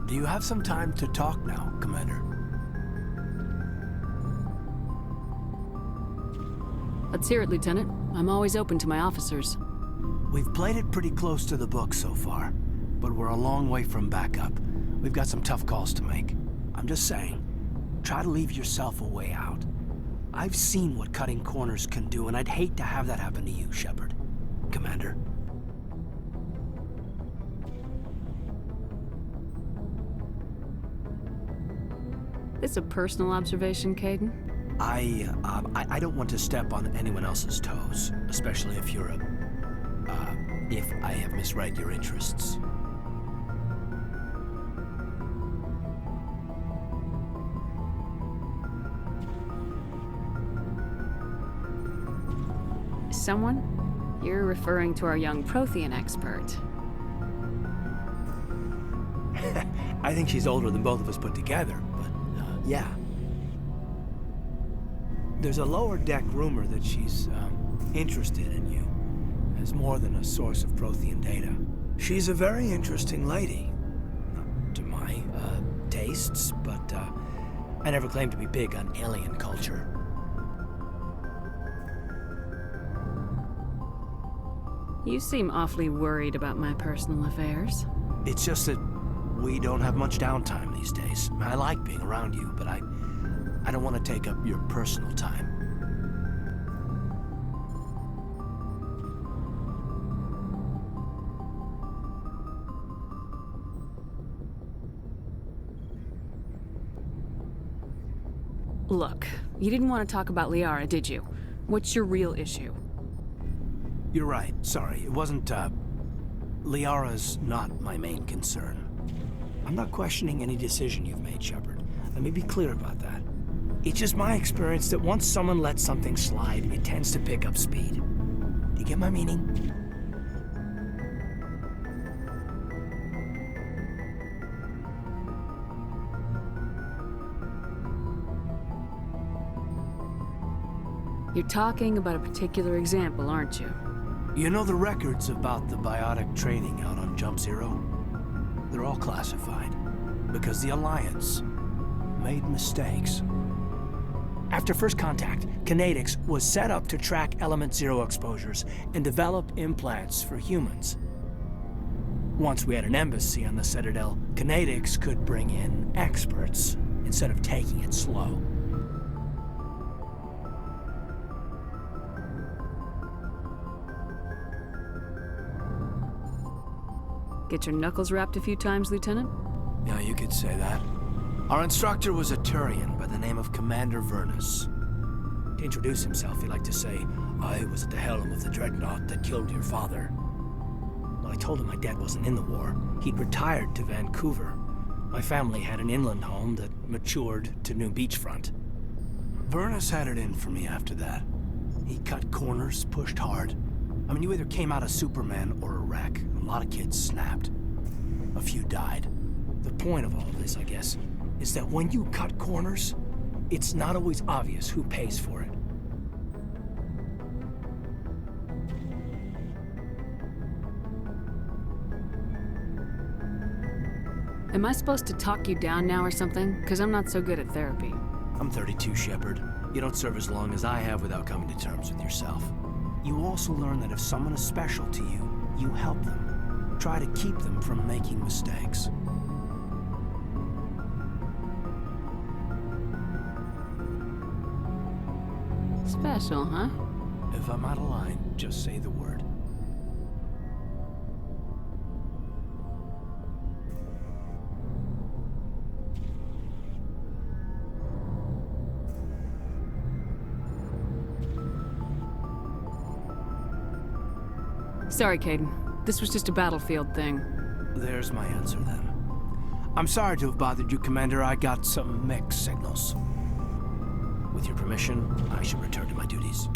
Do you have some time to talk now, Commander? Let's hear it, Lieutenant. I'm always open to my officers. We've played it pretty close to the book so far, but we're a long way from backup. We've got some tough calls to make. I'm just saying, try to leave yourself a way out. I've seen what cutting corners can do, and I'd hate to have that happen to you, Shepard. Commander. This a personal observation, Kaidan? I don't want to step on anyone else's toes, especially if you're if I have misread your interests. Someone? You're referring to our young Prothean expert. I think she's older than both of us put together, but yeah. There's a lower deck rumor that she's interested in you as more than a source of Prothean data. She's a very interesting lady. Not to my tastes, but I never claimed to be big on alien culture. You seem awfully worried about my personal affairs. It's just that we don't have much downtime these days. I like being around you, but I don't want to take up your personal time. Look, you didn't want to talk about Liara, did you? What's your real issue? You're right. Sorry. It wasn't, Liara's not my main concern. I'm not questioning any decision you've made, Shepard. Let me be clear about that. It's just my experience that once someone lets something slide, it tends to pick up speed. Do you get my meaning? You're talking about a particular example, aren't you? You know the records about the biotic trading out on Jump Zero? They're all classified, because the Alliance made mistakes. After first contact, Kinetics was set up to track Element Zero exposures and develop implants for humans. Once we had an embassy on the Citadel, Kinetics could bring in experts instead of taking it slow. Get your knuckles rapped a few times, Lieutenant? Yeah, you could say that. Our instructor was a Turian by the name of Commander Vernus. To introduce himself, he liked to say, "I was at the helm of the dreadnought that killed your father." Well, I told him my dad wasn't in the war. He'd retired to Vancouver. My family had an inland home that matured to new beachfront. Vernus had it in for me after that. He cut corners, pushed hard. I mean, you either came out a Superman or a wreck. A lot of kids snapped. A few died. The point of all this, I guess, is that when you cut corners, it's not always obvious who pays for it. Am I supposed to talk you down now or something? Because I'm not so good at therapy. I'm 32, Shepard. You don't serve as long as I have without coming to terms with yourself. You also learn that if someone is special to you, you help them. Try to keep them from making mistakes. Special, huh? If I'm out of line, just say the word. Sorry, Kaidan. This was just a battlefield thing. There's my answer, then. I'm sorry to have bothered you, Commander. I got some mixed signals. With your permission, I should return to my duties.